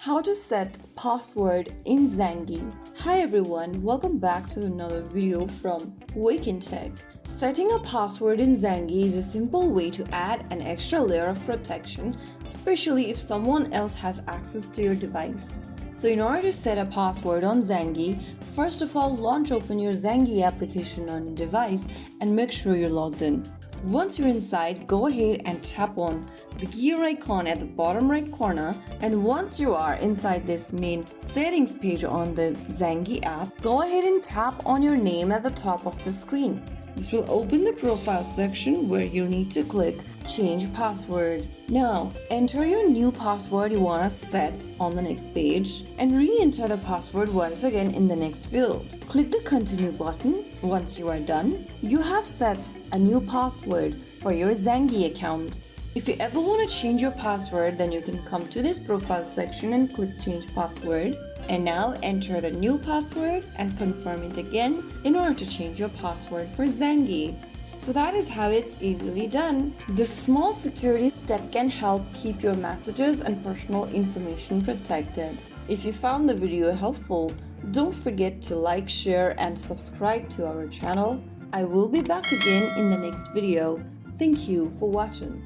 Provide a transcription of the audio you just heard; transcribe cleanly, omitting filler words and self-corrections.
How to set password in Zangi. Hi everyone, welcome back to another video from Wake&Tech. Setting a password in Zangi is a simple way to add an extra layer of protection, especially if someone else has access to your device. So in order to set a password on Zangi, first of all launch open your Zangi application on your device and make sure you're logged in. Once you're inside, go ahead and tap on the gear icon at the bottom right corner, and once you are inside this main settings page on the Zangi app, go ahead and tap on your name at the top of the screen. This will open the profile section where you need to click change password. Now, enter your new password you want to set on the next page and re-enter the password once again in the next field. Click the continue button. Once you are done, you have set a new password for your Zangi account. If you ever want to change your password, then you can come to this profile section and click change password. And now enter the new password and confirm it again in order to change your password for Zangi. So that is how it's easily done. This small security step can help keep your messages and personal information protected. If you found the video helpful, don't forget to like, share, and subscribe to our channel. I will be back again in the next video. Thank you for watching.